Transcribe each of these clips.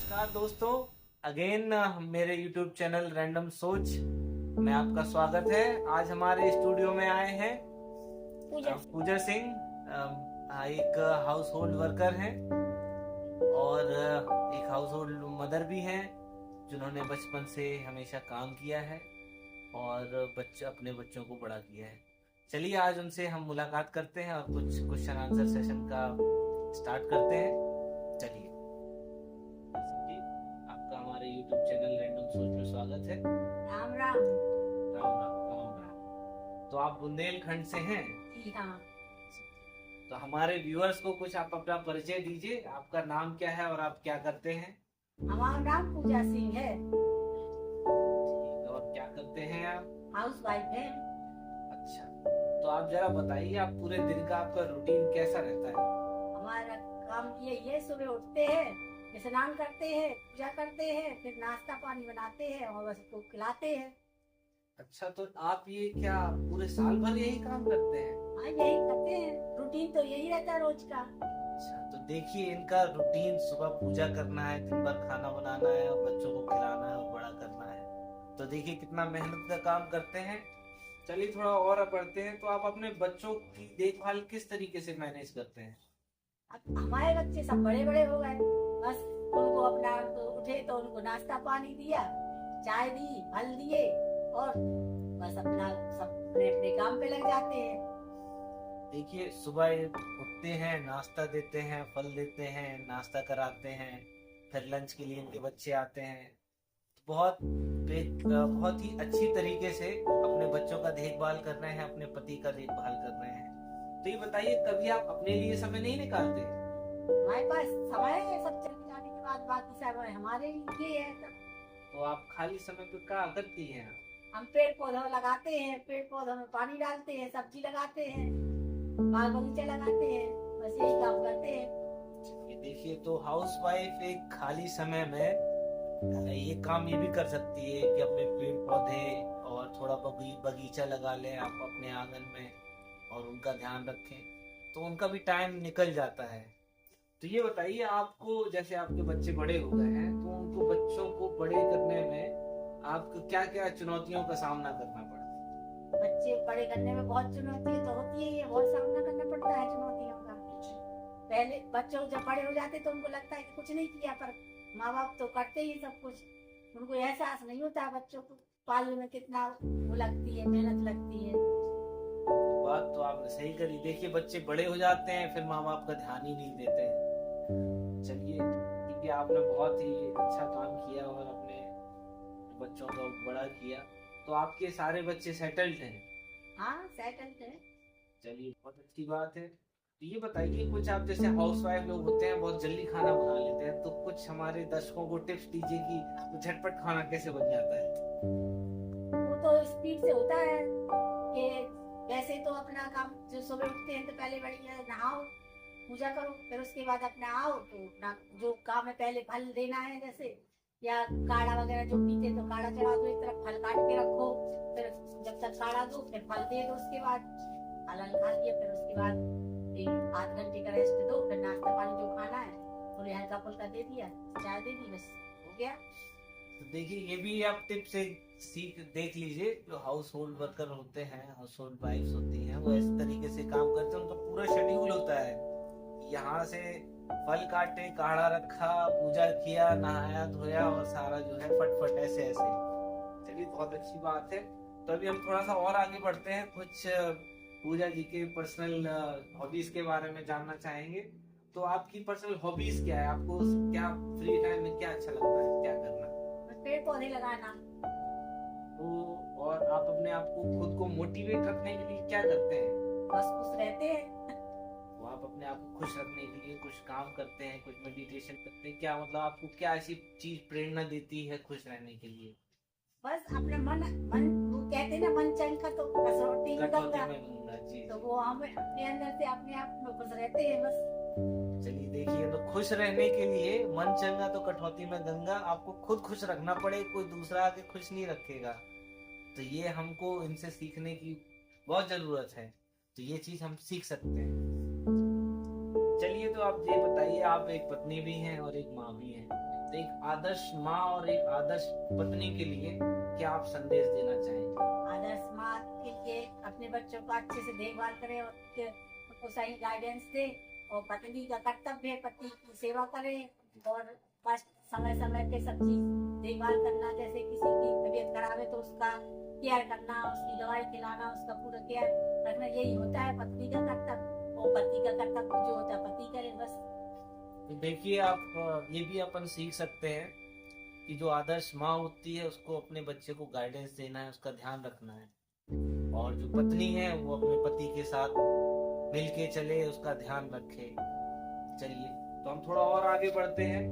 नमस्कार दोस्तों, अगेन मेरे YouTube चैनल रैंडम सोच में आपका स्वागत है। आज हमारे स्टूडियो में आए हैं पूजा सिंह। एक हाउस होल्ड वर्कर हैं और एक हाउस होल्ड मदर भी हैं, जिन्होंने बचपन से हमेशा काम किया है और अपने बच्चों को बड़ा किया है। चलिए आज उनसे हम मुलाकात करते हैं और कुछ क्वेश्चन आंसर सेशन का स्टार्ट करते हैं। चलिए जी, आपका हमारे YouTube चैनल रैंडम सोच में स्वागत है। राम राम। राम राम राम राम। तो आप बुंदेलखंड से हैं? जी हाँ। तो हमारे व्यूअर्स को कुछ आप अपना परिचय दीजिए। आपका नाम क्या है और आप क्या करते हैं? हमारा नाम पूजा सिंह है। ठीक, और क्या करते हैं आप? हाउस वाइफ है। अच्छा, तो आप जरा बताइए, आप पूरे दिन का आपका रूटीन कैसा रहता है? हमारा काम ये सुबह उठते हैं, स्नान करते हैं, पूजा करते हैं, फिर नाश्ता पानी बनाते हैं और उसको खिलाते हैं। अच्छा, तो आप ये क्या पूरे साल भर यही काम करते हैं? हाँ, यही करते हैं। रूटीन तो यही रहता है रोज का। अच्छा, तो देखिए इनका रूटीन सुबह पूजा करना है, दिन भर खाना बनाना है और बच्चों को खिलाना है और बड़ा करना है। तो देखिए कितना मेहनत का काम करते हैं। चलिए थोड़ा और बढ़ते हैं। तो आप अपने बच्चों की देखभाल किस तरीके से मैनेज करते हैं? अब हमारे बच्चे सब बड़े बड़े हो गए, बस उनको अपना उठे तो उनको नाश्ता पानी दिया, चाय दी, फल दिए और बस अपना सब अपने अपने काम पे लग जाते हैं। देखिए सुबह उठते हैं, नाश्ता देते हैं, फल देते हैं, नाश्ता कराते हैं, फिर लंच के लिए इनके बच्चे आते हैं। बहुत ही अच्छी तरीके से अपने बच्चों का देखभाल कर रहे हैं, अपने पति का देखभाल कर रहे हैं। तो ये बताइए, कभी आप अपने लिए समय नहीं निकालते? हमारे पास समय है, सब चले जाने के बाद बाकी समय हमारे लिए है सब। तो आप खाली समय पे क्या करती हैं? हम पेड़ पौधों लगाते हैं, पेड़ पौधों में पानी डालते हैं, सब्जी लगाते हैं, बाग बगीचा लगाते हैं, बस यही काम करते हैं। ये देखिए, तो हाउस वाइफ एक खाली समय में ये काम ये भी कर सकती है कि अपने पेड़ पौधे और थोड़ा बगीचा लगा लें आप अपने आंगन में और उनका ध्यान रखें, तो उनका भी टाइम निकल जाता है। तो ये बताइए, आपको जैसे आपके बच्चे बड़े हो गए हैं, तो उनको बच्चों को बड़े करने में आपको क्या क्या चुनौतियों का सामना करना पड़ा? बच्चे बड़े करने में बहुत चुनौतियां तो होती है, बहुत सामना करना पड़ता है चुनौतियों का। पहले बच्चों जब बड़े हो जाते तो उनको लगता है कि कुछ नहीं किया, पर माँ बाप तो करते ही सब कुछ। उनको एहसास नहीं होता है बच्चों को पालने में कितना वो लगती है, मेहनत लगती है। बात तो आपने सही करी। देखिए बच्चे बड़े हो जाते हैं, फिर माँ बाप का ध्यान ही नहीं देते हैं। चलिए ठीक है, आपने बहुत ही अच्छा काम किया और अपने बच्चों को बड़ा किया। तो आपके सारे बच्चे सेटल्ड हैं? हाँ, सेटल्ड है। चलिए बहुत अच्छी बात है। तो ये बताइए, कुछ आप जैसे हाउस वाइफ लोग होते हैं बहुत जल्दी खाना बना लेते हैं, तो कुछ हमारे दर्शकों को टिप्स दीजिए कि झटपट खाना कैसे बन जाता है? वो तो स्पीड से होता है कि वैसे तो अपना काम जो सुबह उठते हैं तो पहले बढ़िया नहाओ, पूजा करो, फिर उसके बाद अपना आओ तो अपना जो काम है पहले फल देना है, जैसे या काढ़ा वगैरह जो पीते तो काढ़ा चढ़ा दो, एक तरफ फल काट के रखो, फिर जब तक काढ़ा दो फिर फल दे दो, उसके बाद फल खा लिया, फिर उसके बाद एक आध घंटे का रेस्ट दो, फिर नाश्ता पानी जो खाना है थोड़ी हल्का फुल्का दे दिया, चाय दे दी, बस हो गया। तो देखिए ये भी आप टिप से सीख देख लीजिए। जो हाउस होल्ड वर्कर होते हैं, हाउस होल्ड वाइफ्स होती हैं, वो इस तरीके से काम करते हैं। उनका पूरा शेड्यूल होता है, यहाँ से फल काटे, काढ़ा रखा, पूजा किया, नहाया धोया और सारा जो है फटफट ऐसे ऐसे। चलिए बहुत अच्छी बात है। तो अभी हम थोड़ा सा और आगे बढ़ते हैं, कुछ पूजा जी के पर्सनल हॉबीज के बारे में जानना चाहेंगे। तो आपकी पर्सनल हॉबीज क्या है? आपको क्या फ्री टाइम में क्या अच्छा लगता है, क्या करना? पेड़ पौधे लगाना। तो और आप अपने आप को खुद को मोटिवेट रखने के लिए क्या करते हैं? बस खुश रहते हैं। तो आप अपने आप को खुश रखने के लिए कुछ काम करते हैं, कुछ मेडिटेशन करते हैं, क्या मतलब आपको क्या ऐसी चीज प्रेरणा देती है खुश रहने के लिए? बस अपना मन मन वो कहते हैं ना, मन चंगा तो कसौटी में गंगा। जी। तो वो हम अपने अंदर से अपने आप में खुश रहते हैं बस। चलिए देखिए, तो खुश रहने के लिए मन चंगा तो कटौती में गंगा, आपको खुद खुश रखना पड़े, कोई दूसरा आके खुश नहीं रखेगा। तो ये हमको इनसे सीखने की बहुत जरूरत है। तो ये चीज हम सीख सकते हैं। चलिए तो आप ये बताइए, आप एक पत्नी भी हैं और एक माँ भी हैं, तो एक आदर्श माँ और एक आदर्श पत्नी के लिए क्या आप संदेश देना चाहेंगे? आदर्श माँ के लिए अपने बच्चों को अच्छे से देखभाल करे और उनको सही गाइडेंस दे, और पत्नी का कर्तव्य है पति की सेवा करे, और फर्स्ट समय समय पे सब चीज देखभाल करना, जैसे किसी की तबीयत खराब है तो उसका केयर करना, उसकी दवाई खिलाना, उसका पूरा केयर रखना, यही होता है पत्नी का कर्तव्य। और पति का कर्तव्य जो होता है पति करे बस। तो देखिए आप ये भी अपन सीख सकते हैं कि जो आदर्श माँ होती है उसको अपने बच्चे को गाइडेंस देना है, उसका ध्यान रखना है, और जो पत्नी है वो अपने पति के साथ मिल के चले, उसका ध्यान रखे। चलिए तो हम थोड़ा और आगे बढ़ते हैं।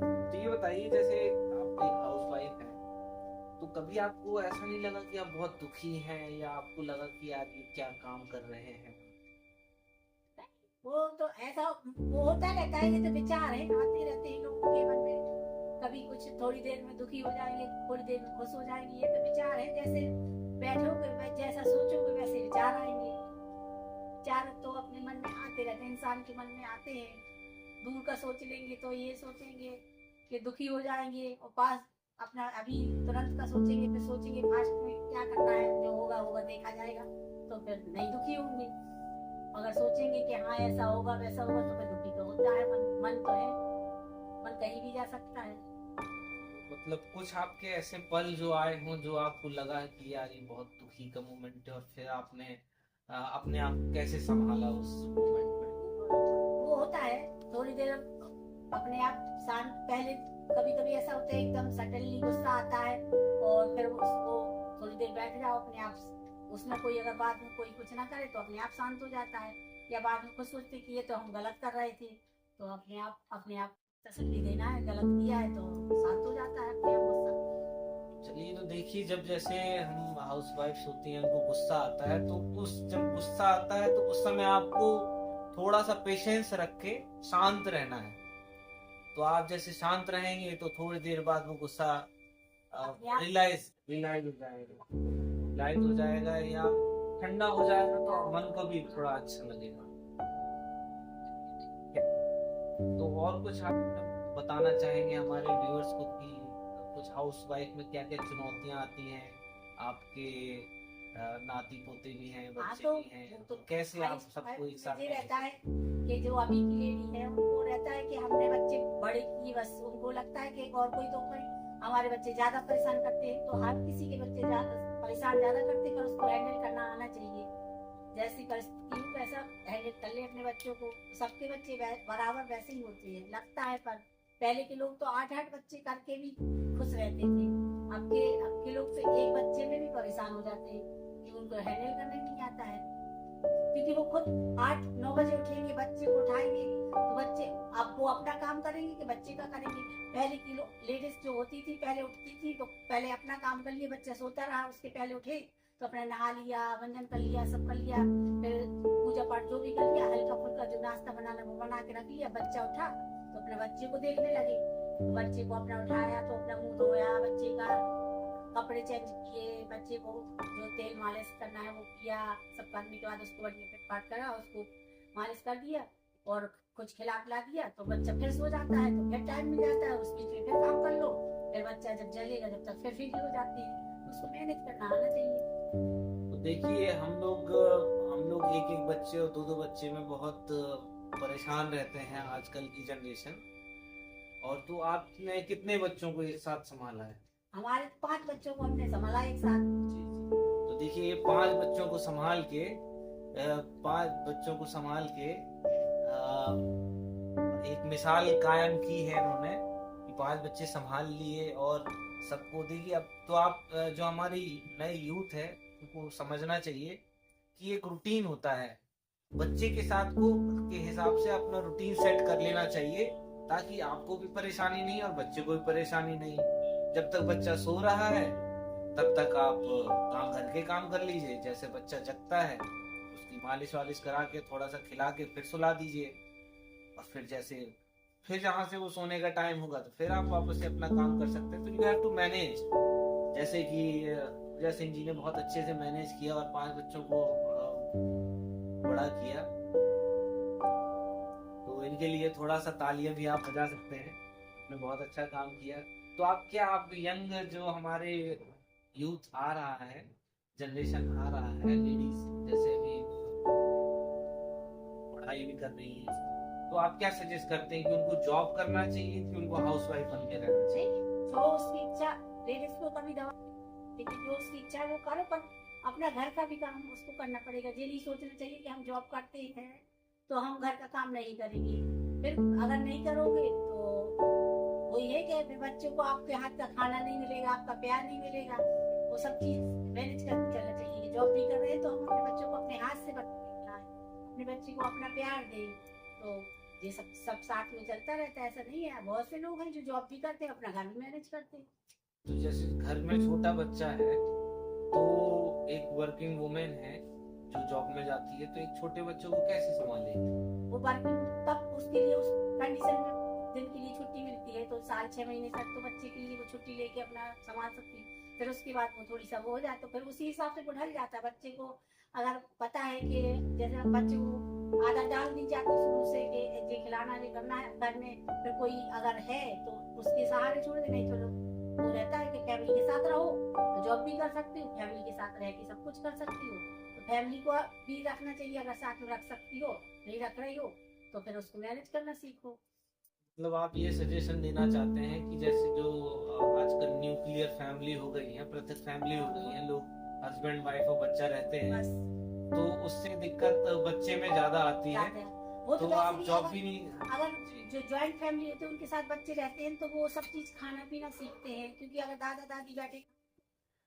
तो ये बताइए, जैसे आप एक हाउस वाइफ है, तो कभी आपको ऐसा नहीं लगा कि आप बहुत दुखी हैं, या आपको लगा कि यार ये क्या काम कर रहे हैं? वो तो ऐसा वो होता रहता है, ये तो विचार है, आते रहते हैं लोगों के मन में, कभी कुछ थोड़ी देर में दुखी हो जाएंगे, थोड़ी देर में खुश हो जाएंगे, ये तो विचार है, जैसे बैठोगे जैसा सोचोगे वैसे विचार आएंगे। विचार तो अपने मन में आते रहते हैं, इंसान के मन में आते हैं। दूर का सोच लेंगे तो ये सोचेंगे कि दुखी हो जाएंगे, और पास अपना अभी तुरंत का सोचेंगे, फिर सोचेंगे फास्ट में क्या करना है, जो होगा होगा देखा जाएगा, तो फिर नहीं दुखी होंगे। अगर सोचेंगे कि हाँ ऐसा होगा वैसा होगा, तो फिर दुखी तो होता है मन तो है, मन कहीं भी जा सकता है। मतलब कुछ आपके ऐसे पल जो आए हों जो आपको लगा है कि यार ये बहुत दुखी का मोमेंट है, और फिर आपने अपने आप को कैसे संभाला उस मोमेंट में? वो होता है थोड़ी देर अपने आप शांत, पहले कभी कभी ऐसा होता है एकदम सडनली गुस्सा आता है, और फिर उसको थोड़ी देर बैठ जाओ अपने आप, उसमें कोई अगर बाद में कोई कुछ ना करे तो अपने आप शांत हो जाता है, या बाद में कुछ सोचते कि ये तो हम गलत कर रहे थे, तो अपने आप तसल्ली देना है, गलत किया है तो शांत हो जाता है अपने आप गुस्सा। चलिए तो देखिए, जब जैसे हम हाउस वाइफ्स होती हैं, उनको गुस्सा आता है, तो जब गुस्सा आता है तो उस समय आपको थोड़ा सा पेशेंस रख के शांत रहना है। तो आप जैसे शांत रहेंगे तो थोड़ी देर बाद वो गुस्सा रिलाइज हो जाएगा, या ठंडा हो जाएगा, तो मन को भी थोड़ा अच्छा लगेगा। तो और कुछ आप बताना चाहेंगे हमारे व्यूअर्स को कि कुछ हाउस वाइफ में क्या क्या चुनौतियां आती हैं? आपके नाती पोते भी हैं, बच्चे भी हैं, तो कैसे आप सबको एक साथ रहता है कि जो अभी की लेडी है उनको रहता है कि हमने बच्चे बड़े की, बस उनको लगता है कि और कोई तो कोई हमारे बच्चे ज्यादा परेशान करते हैं, तो हर किसी के बच्चे परेशान ज्यादा करते हैं, पर उसको हैंडल करना आना चाहिए। जैसी परिस्थिति हो वैसा हैंडल कर ले अपने बच्चों को। सबके बच्चे बराबर वैसे ही होते हैं लगता है, पर पहले के लोग तो 8-8 बच्चे करके भी खुश रहते थे। अब के लोग तो एक बच्चे में भी परेशान हो जाते हैं कि उनको हैंडल करने नहीं आता है, क्योंकि वो खुद 8-9 बजे उठेंगे, बच्चे को उठाएंगे, तो बच्चे अब वो अपना काम करेंगे कि बच्चे का करेंगे। पहले की लेडीज जो होती थी पहले उठती थी तो पहले अपना काम कर लिया, बच्चा सोता रहा, उसके पहले उठे तो अपना नहा लिया, वंदन कर लिया, सब कर लिया, फिर पूजा पाठ जो भी कर लिया, हल्का फुल्का जो नाश्ता बनाना वो बना के रख लिया। बच्चा उठा तो अपने बच्चे को देखने लगे, तो बच्चे को अपना उठाया तो अपना मुंह धोया, बच्चे का कपड़े चेंज किए, बच्चे को जो तेल मालिश करना है वो किया, सब करने के बाद उसको बढ़िया फिट फाट करा, उसको मालिश कर दिया और कुछ खिला पिला दिया, तो बच्चा फिर सो जाता है, तो फिर टाइम मिल जाता है, उस बीच में फिर काम कर लो, फिर बच्चा जब जलेगा जब तक फिर फ्री हो जाती है। उसको मैनेज करना आना चाहिए। तो देखिए, हम लोग एक एक बच्चे और दो बच्चे में बहुत परेशान रहते हैं आजकल की जनरेशन। और तो आपने कितने बच्चों को एक साथ संभाला है? हमारे 5 बच्चों को हमने संभाला एक साथ। तो देखिए, ये 5 बच्चों को संभाल के एक मिसाल कायम की है इन्होंने कि 5 बच्चे संभाल लिए, और सबको देखिए। अब तो आप जो हमारी नई यूथ है उनको समझना चाहिए कि एक रूटीन होता है, बच्चे के साथ को के हिसाब से अपना रूटीन सेट कर लेना चाहिए, ताकि आपको भी परेशानी नहीं और बच्चे को भी परेशानी नहीं। जब तक बच्चा सो रहा है तब तक आप घर के काम कर लीजिए, जैसे बच्चा जगता है उसकी मालिश वालिश करा के थोड़ा सा खिला के फिर सुला दीजिए, और फिर जहाँ से वो सोने का टाइम होगा तो फिर आप वापस से अपना काम कर सकते हैं। तो यू हैव टू मैनेज, जैसे कि जय सिंह जी ने बहुत अच्छे से मैनेज किया और 5 बच्चों को बड़ा किया, तो इनके लिए थोड़ा सा तालियां भी आप बजा सकते हैं आपने बहुत अच्छा काम किया। तो आप यंग जो हमारे यूथ आ रहा है, जनरेशन आ रहा है, लेडीज जैसे भी पढ़ाई भी कर रही है, तो आप क्या सजेस्ट करते हैं कि उनको जॉब करना चाहिए कि उनको हाउसवाइफ बन के रहना चाहिए? जो उसकी इच्छा, लेडीज को कभी दवा, लेकिन जो उसकी इच्छा है वो करो, पर अपना घर का भी काम उसको करना पड़ेगा। ये नहीं सोचना चाहिए कि हम जॉब करते हैं तो हम घर का काम नहीं करेंगे। फिर अगर नहीं करोगे तो वही है कि फिर बच्चों को आपके हाथ का खाना नहीं मिलेगा, आपका प्यार नहीं मिलेगा। वो सब चीज मैनेज करके चलना चाहिए। जॉब भी कर रहे हैं तो हम अपने बच्चों को अपने हाथ से खिलाएं, अपने बच्चे को अपना प्यार दें। तो ये सब साथ में चलता रहता है। ऐसा नहीं है, बहुत से लोग हैं जो जॉब भी करते हैं, अपना घर भी मैनेज करते हैं। तो जैसे घर में छोटा बच्चा है, तो एक वर्किंग वुमेन है जो जॉब में जाती है, तो एक छोटे बच्चों को कैसे संभालेगी? वो वर्किंग, तब उसके लिए उस कंडीशन में दिन के लिए छुट्टी मिलती है, तो साल 6 महीने तक तो बच्चे के लिए वो छुट्टी लेके अपना संभाल सकती है। फिर उसके बाद वो थोड़ी सा वो हो जाए तो फिर उसी हिसाब से वो ढल जाता है। बच्चे को अगर पता है कि जैसे बच्चे को आदत डाल दी जाती शुरू से कि ये खिलाना ये करना है घर में, फिर कोई अगर है तो उसके सहारे छोड़ दे। नहीं तो वो रहता है कि फैमिली के साथ रहो, जॉब भी कर सकती हो, फैमिली के साथ रह के सब कुछ कर सकती हो। तो फैमिली को भी रखना चाहिए, अगर साथ में रख सकती हो, नहीं रख रही हो तो फिर उसको मैनेज करना सीखो। मतलब आप ये सजेशन देना चाहते हैं कि जैसे जो आजकल न्यूक्लियर फैमिली हो गई है, पृथक फैमिली हो गई है, लोग हस्बैंड वाइफ और बच्चा रहते हैं, बस तो उससे दिक्कत बच्चे में ज्यादा आती है। वो तो वैसे आप ही जॉब भी नहीं, अगर जो ज्वाइंट फैमिली होती है उनके साथ बच्चे रहते हैं तो वो सब चीज खाना पीना सीखते हैं। क्योंकि अगर दादा दादी बैठे,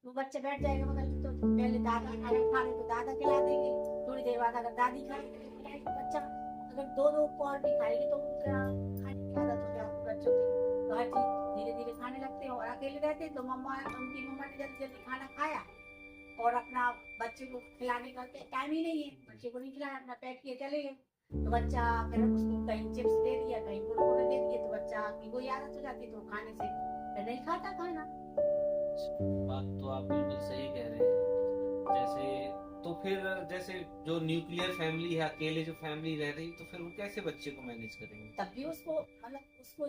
वो बच्चा बैठ जाएगा बगल में, तो पहले दादा खाना खा रहे तो दादा खिला देंगे, थोड़ी देर बाद अगर दादी खा रही तो बच्चा, अगर दो दो और भी खाएंगे तो उनका खाने की आदत हो जाती है बच्चों की। तो हर चीज धीरे धीरे खाने लगते हैं। और अकेले रहते हैं तो उनकी मम्मा ने जल्दी जल्दी खाना खाया और अपना बच्चे को खिलाने का टाइम ही नहीं है, बच्चे को नहीं खिलाया, अपना पैक किए चले गए। तो बच्चा फिर उसको कहीं चिप्स दे दिया, कहीं कुरकुरे दे दिए, तो बच्चा की कोई आदत हो जाती है तो खाने से फिर नहीं खाता खाना। बात तो आप बिल्कुल सही कह रहे हैं। जैसे तो फिर जैसे जो न्यूक्लियर फैमिली है, अकेले जो फैमिली रह रही, तो फिर वो कैसे बच्चे को मैनेज करेंगे? तब भी उसको मतलब उसको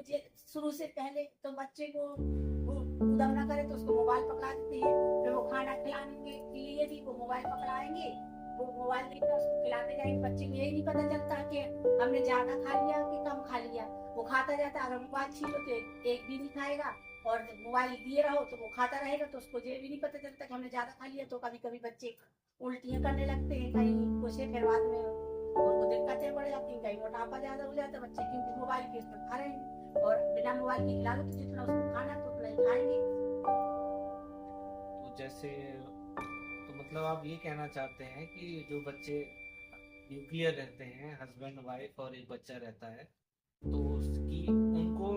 शुरू से पहले तो बच्चे को उदम ना करे तो उसको मोबाइल पकड़ा देते हैं। फिर वो खाना खिलाने के लिए भी वो मोबाइल पकड़ाएंगे, वो मोबाइल देखकर उसको खिलाते जाएंगे। बच्चे को यही नहीं पता चलता कि हमने ज्यादा खा लिया कि कम खा लिया। वो खाता जाता है, अगर मोबाइल छीनो तो एक भी नहीं खाएगा, और मोबाइल दिए रहो तो वो खाता रहेगा। तो उसको ये भी नहीं पता चलता कि हमने ज्यादा खा लिया। तो कभी कभी बच्चे उल्टियां करने लगते हैं, कहीं कुछ है, फिर बाद में उनको दिक्कतें बढ़ जाती हैं, कहीं मोटापा ज्यादा हो जाता है बच्चे, क्योंकि मोबाइल के उसमें खा रहे हैं। और बिना मोबाइल के खिला दो तो जितना उसको खाना तो उतना ही खाएंगे। तो जैसे तो मतलब आप ये कहना चाहते हैं कि जो बच्चे न्यूक्लियर रहते हैं, हस्बैंड वाइफ और एक बच्चा रहता है, तो उसकी उनको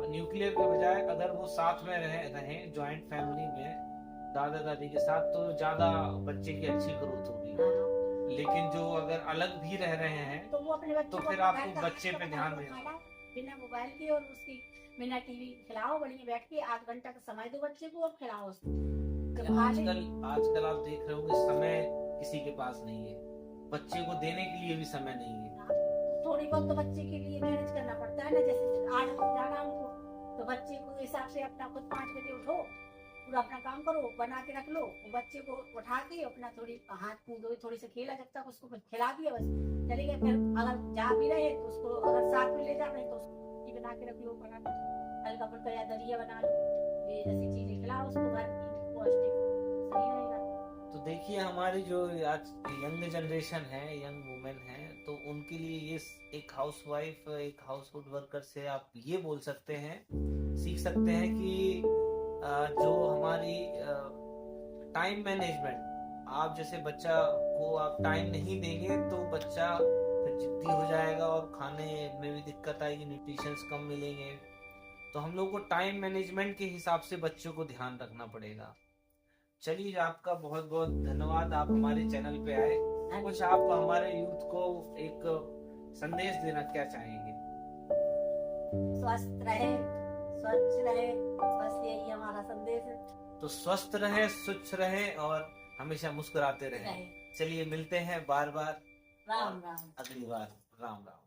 न्यूक्लियर के बजाय अगर वो साथ में रहें जॉइंट फैमिली में दादा दादी के साथ, तो ज्यादा बच्चे की अच्छी ग्रोथ होगी। लेकिन जो अगर अलग भी रह रहे हैं तो वो अपने बच्चे तो फिर आपको बच्चे पे ध्यान देना, बिना मोबाइल के और उसकी बिना टीवी खिलाओ, बढ़िया बैठ के 8 घंटा का समय दो बच्चे को और खिलाओ उसको। आजकल आप देख रहे हो कि समय किसी के पास नहीं है, बच्चे को देने के लिए भी समय नहीं है। थोड़ी बहुत तो बच्चे के लिए मैनेज करना पड़ता है ना। जैसे 8 बजे जाना उनको, तो बच्चे को हिसाब से अपना खुद 5 बजे उठो, पूरा अपना काम करो, बना के रख लो। बच्चे को उठा के अपना थोड़ी हाथ मुंह धोए, थोड़ी सी खेला, जब तक उसको खिला दिया बस चले गए। फिर अगर जा भी रहे तो उसको अगर साथ में ले जा रहे तो उसको बना के रख लो, बना हल्का फुल्का या दलिया बना लो, ये जैसी चीजें खिलाओ उसको घर की, पौष्टिक, सही रहेगा। तो देखिए हमारी जो आज यंग जनरेशन है, यंग वुमेन है, तो उनके लिए ये एक हाउसवाइफ, एक हाउसहोल्ड वर्कर से आप ये बोल सकते हैं, सीख सकते हैं कि जो हमारी टाइम मैनेजमेंट, आप जैसे बच्चा को आप टाइम नहीं देंगे तो बच्चा फिर जिद्दी हो जाएगा और खाने में भी दिक्कत आएगी, न्यूट्रिशंस कम मिलेंगे। तो हम लोग को टाइम मैनेजमेंट के हिसाब से बच्चों को ध्यान रखना पड़ेगा। चलिए, आपका बहुत बहुत धन्यवाद, आप हमारे चैनल पे आए। कुछ आप हमारे यूथ को एक संदेश देना क्या चाहेंगे? स्वस्थ रहे, स्वच्छ रहे, बस यही हमारा संदेश है। तो स्वस्थ रहे, स्वच्छ रहे और हमेशा मुस्कुराते रहे। चलिए मिलते हैं बार बार, राम राम। अगली बार। राम राम।